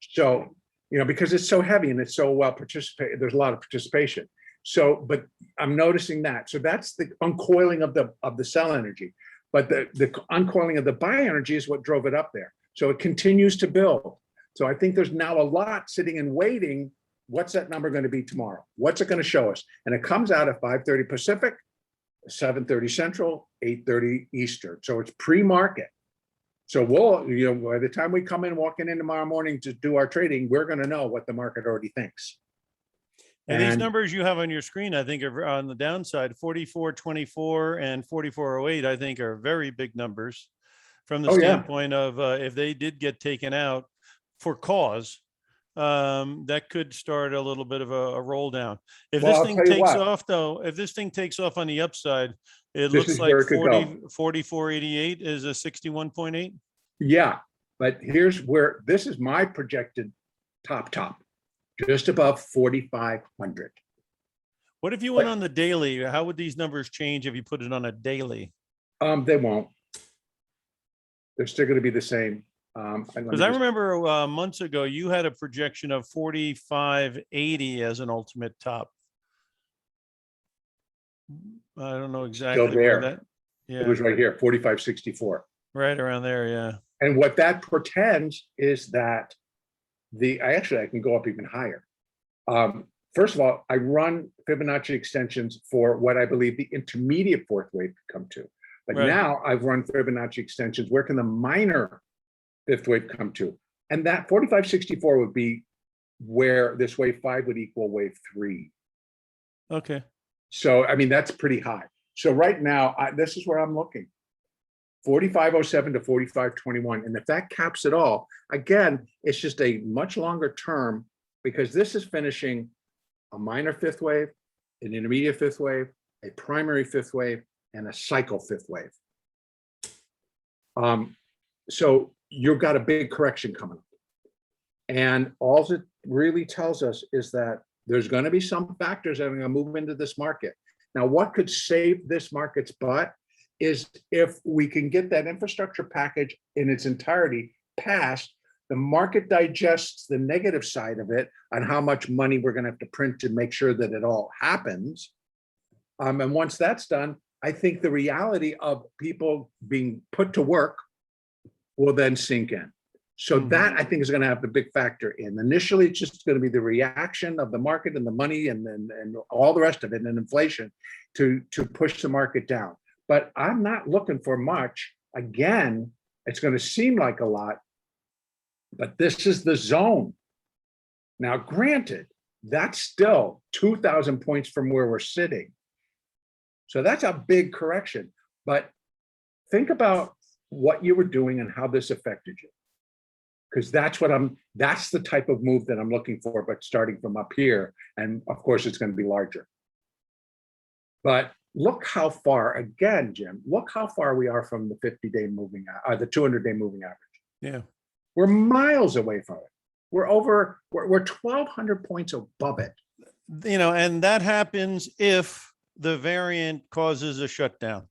So, because it's so heavy and it's so well participated, there's a lot of participation. So, but I'm noticing that. So that's the uncoiling of the sell energy. But the uncoiling of the buy energy is what drove it up there. So it continues to build. So I think there's now a lot sitting and waiting. What's that number going to be tomorrow? What's it going to show us? And it comes out at 5:30 Pacific, 7:30 Central, 8:30 Eastern. So it's pre-market. So we'll, by the time we come in, walking in tomorrow morning to do our trading, we're going to know what the market already thinks. And these numbers you have on your screen, I think, are on the downside. 44.24 and 44.08, I think, are very big numbers from the standpoint of if they did get taken out for cause, that could start a little bit of a roll down. If this thing takes off, though, if this thing takes off on the upside, it looks like 44.88 is a 61.8. Yeah, but here's where this is my projected top, just above 4,500. What if you went on the daily? How would these numbers change if you put it on a daily? They won't. They're still going to be the same. Because I remember months ago, you had a projection of 45.80 as an ultimate top. I don't know exactly where that. Yeah, it was right here, 45.64. Right around there, yeah. And what that portends is that I can go up even higher. First of all, I run Fibonacci extensions for what I believe the intermediate fourth wave could come to. But now I've run Fibonacci extensions. Where can the minor fifth wave come to? And that 45.64 would be where this wave 5 would equal wave 3. Okay. So, I mean, that's pretty high. So right now, this is where I'm looking. 45.07 to 45.21. And if that caps it all, again, it's just a much longer term because this is finishing a minor fifth wave, an intermediate fifth wave, a primary fifth wave, and a cycle fifth wave. So you've got a big correction coming up. And all it really tells us is that there's going to be some factors that are going to move into this market. Now, what could save this market's butt is if we can get that infrastructure package in its entirety passed, the market digests the negative side of it on how much money we're going to have to print to make sure that it all happens. And once that's done, I think the reality of people being put to work will then sink in. So that I think is going to have the big factor in. Initially, it's just going to be the reaction of the market and the money and all the rest of it and inflation to push the market down. But I'm not looking for much. Again, it's going to seem like a lot, but this is the zone. Now, granted, that's still 2,000 points from where we're sitting. So that's a big correction. But think about what you were doing and how this affected you. Because that's the type of move that I'm looking for, but starting from up here. And of course, it's going to be larger. But look how far, again, Jim, look how far we are from the 50-day moving, the 200-day moving average. Yeah. We're miles away from it. We're 1,200 points above it. And that happens if the variant causes a shutdown.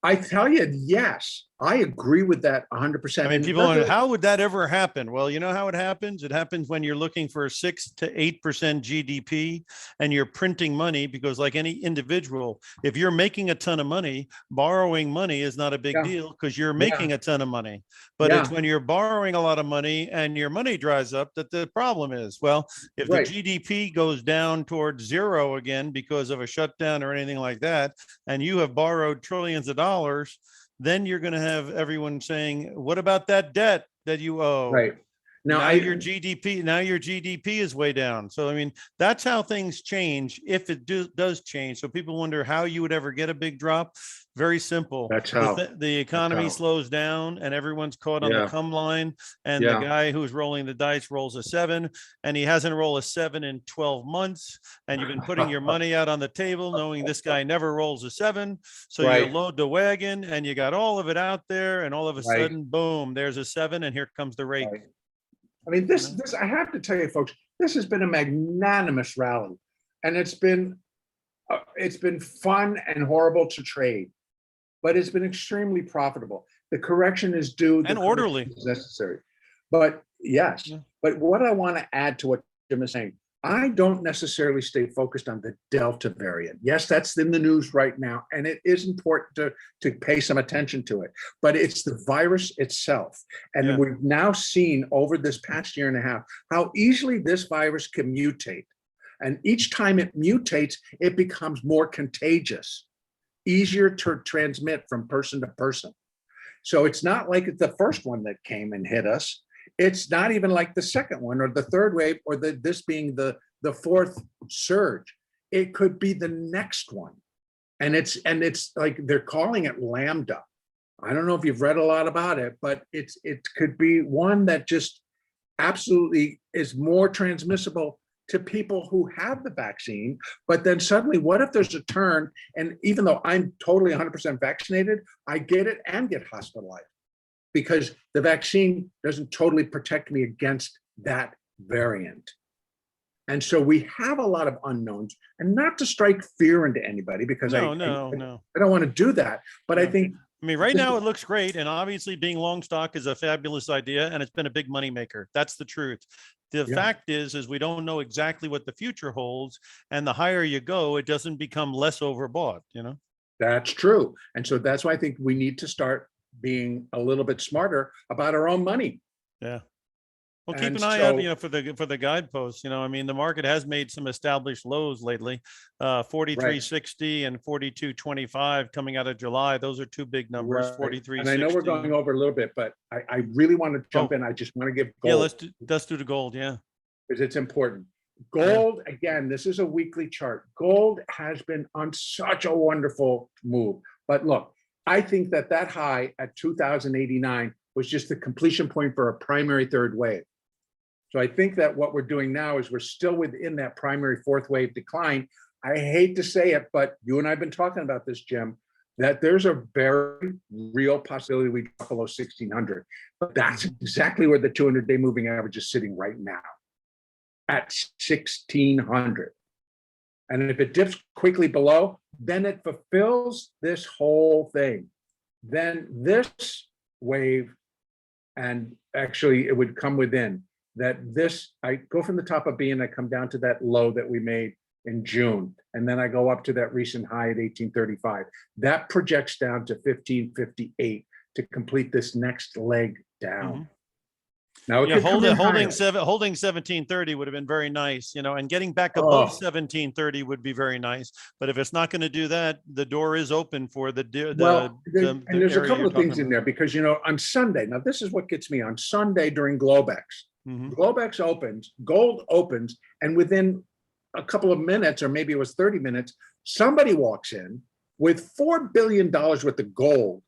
I tell you, yes, I agree with that 100%. I mean, people wonder, how would that ever happen? Well, you know how it happens? It happens when you're looking for 6 to 8% GDP and you're printing money, because like any individual, if you're making a ton of money, borrowing money is not a big deal because you're making a ton of money. But it's when you're borrowing a lot of money and your money dries up that the problem is. Well, if the GDP goes down towards zero again because of a shutdown or anything like that, and you have borrowed trillions of dollars, then you're going to have everyone saying, what about that debt that you owe? Right. Now your GDP is way down. So, I mean, that's how things change if it does change. So people wonder how you would ever get a big drop. Very simple. That's how the economy slows down and everyone's caught on the come line. And the guy who's rolling the dice rolls a 7 and he hasn't rolled a 7 in 12 months. And you've been putting your money out on the table knowing this guy never rolls a 7. So you load the wagon and you got all of it out there. And all of a sudden, boom, there's a 7 and here comes the rake. I mean, this I have to tell you, folks, this has been a magnanimous rally. and it's been fun and horrible to trade, but it's been extremely profitable. The correction is due. And orderly. Is necessary. But yes, Yeah. but what I want to add to what Jim is saying, I don't necessarily stay focused on the Delta variant. Yes, that's in the news right now, and it is important to pay some attention to it, but it's the virus itself. And Yeah. we've now seen over this past year and a half, how easily this virus can mutate. And each time it mutates, it becomes more contagious, easier to transmit from person to person. So it's not like it's the first one that came and hit us. It's not even like the second one or the third wave or this being the fourth surge. It could be the next one. And it's like they're calling it Lambda. I don't know if you've read a lot about it, but it could be one that just absolutely is more transmissible to people who have the vaccine. But then suddenly, what if there's a turn? And even though I'm totally 100% vaccinated, I get it and get hospitalized because the vaccine doesn't totally protect me against that variant. And so we have a lot of unknowns, and not to strike fear into anybody because I don't want to do that. But I think, I mean, right now it looks great. And obviously being long stock is a fabulous idea, and it's been a big moneymaker. That's the truth. The fact is we don't know exactly what the future holds. And the higher you go, it doesn't become less overbought, you know? That's true. And so that's why I think we need to start being a little bit smarter about our own money. Yeah. Well, keep an eye out, you know, for the guideposts. You know, I mean, the market has made some established lows lately, 43.60 and 42.25 coming out of July. Those are two big numbers. 43.60. And I know we're going over a little bit, but I really want to jump in. I just want to give gold. Yeah, let's do the gold. Yeah, because it's important. Gold, again, this is a weekly chart. Gold has been on such a wonderful move. But look, I think that high at 2,089 was just the completion point for a primary third wave. So I think that what we're doing now is we're still within that primary fourth wave decline. I hate to say it, but you and I have been talking about this, Jim, that there's a very real possibility we drop below 1,600. But that's exactly where the 200-day moving average is sitting right now, at 1,600. And if it dips quickly below, then it fulfills this whole thing. Then this wave, and actually it would come within that I go from the top of B and I come down to that low that we made in June. And then I go up to that recent high at 1835. That projects down to 1558 to complete this next leg down. Mm-hmm. Now, holding 1730 would have been very nice, you know, and getting back above 1730 would be very nice. But if it's not going to do that, the door is open for there's a couple of things in there because, you know, on Sunday, now this is what gets me on Sunday during Globex. Mm-hmm. Globex opens, gold opens, and within a couple of minutes, or maybe it was 30 minutes, somebody walks in with $4 billion worth of gold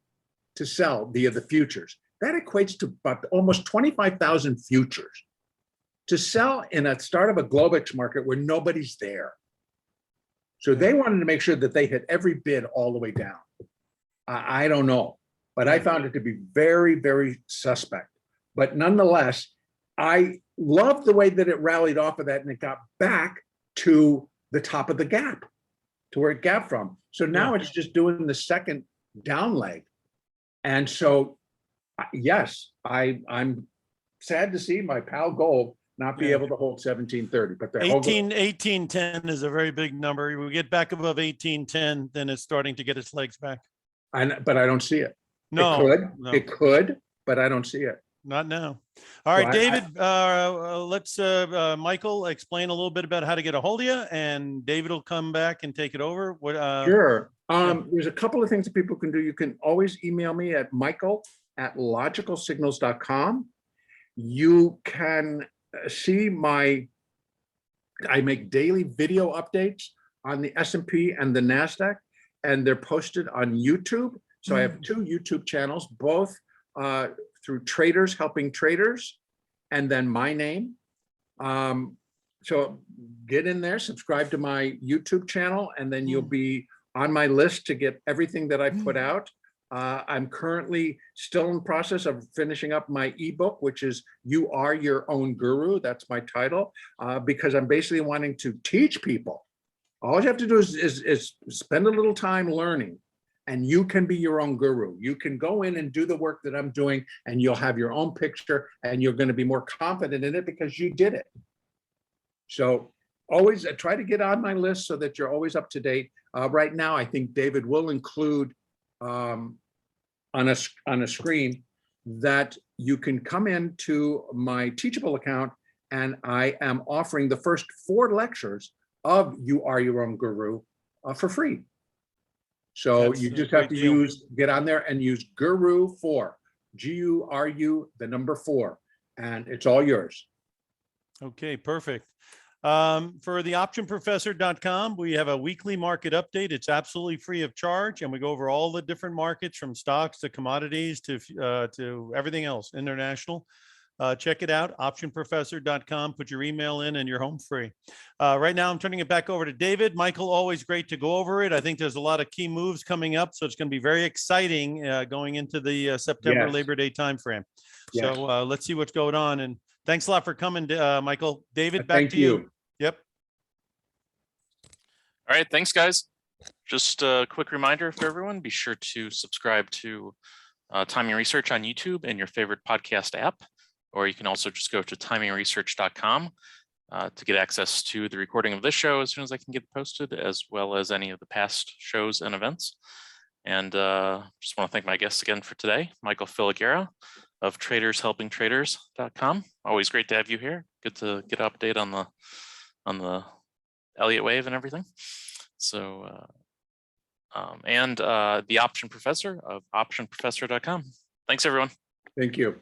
to sell via the futures. That equates to about almost 25,000 futures to sell in a start of a Globex market where nobody's there. So they wanted to make sure that they hit every bid all the way down. I don't know, but I found it to be very, very suspect. But nonetheless, I love the way that it rallied off of that and it got back to the top of the gap, to where it gapped from. So now it's just doing the second down leg. And so, yes, I'm sad to see my pal gold not be able to hold 1730, but 1810 is a very big number. We get back above 1810, then it's starting to get its legs back. But I don't see it. No, it could, but I don't see it. Not now. All right, David, let's Michael explain a little bit about how to get a hold of you, and David will come back and take it over. Sure. There's a couple of things that people can do. You can always email me at michael@logicalsignals.com. You can see I make daily video updates on the S&P and the NASDAQ, and they're posted on YouTube. So I have two YouTube channels, both through Traders Helping Traders, and then my name. So get in there, subscribe to my YouTube channel, and then you'll be on my list to get everything that I put out. I'm currently still in the process of finishing up my ebook, which is You Are Your Own Guru. That's my title, because I'm basically wanting to teach people All you have to do is spend a little time learning, and you can be your own guru. You can go in and do the work that I'm doing, and you'll have your own picture, and you're going to be more confident in it because you did it. So always try to get on my list so that you're always up to date. Right now, I think David will include on a screen that you can come into my Teachable account, and I am offering the first 4 lectures of You Are Your Own Guru for free. So That's you a just have great to deal. get on there and use Guru 4, GURU, the number 4, and it's all yours. Okay, perfect. For the optionprofessor.com, we have a weekly market update. It's absolutely free of charge, and we go over all the different markets from stocks to commodities to everything else international. Check it out, optionprofessor.com. Put your email in and you're home free. Right now, I'm turning it back over to David. Michael, always great to go over it. I think there's a lot of key moves coming up, so it's going to be very exciting going into the September Yes. Labor Day timeframe. Yes. So let's see what's going on. And thanks a lot for coming, Michael. David, back Thank to you. you. Yep. All right, thanks guys. Just a quick reminder for everyone, be sure to subscribe to Timing Research on YouTube and your favorite podcast app, or you can also just go to TimingResearch.com to get access to the recording of this show as soon as I can get it posted, as well as any of the past shows and events. And just want to thank my guests again for today, Michael Filighera of TradersHelpingTraders.com. Always great to have you here. Good to get an update on the Elliott Wave and everything. So, and the Option Professor of OptionProfessor.com. Thanks, everyone. Thank you.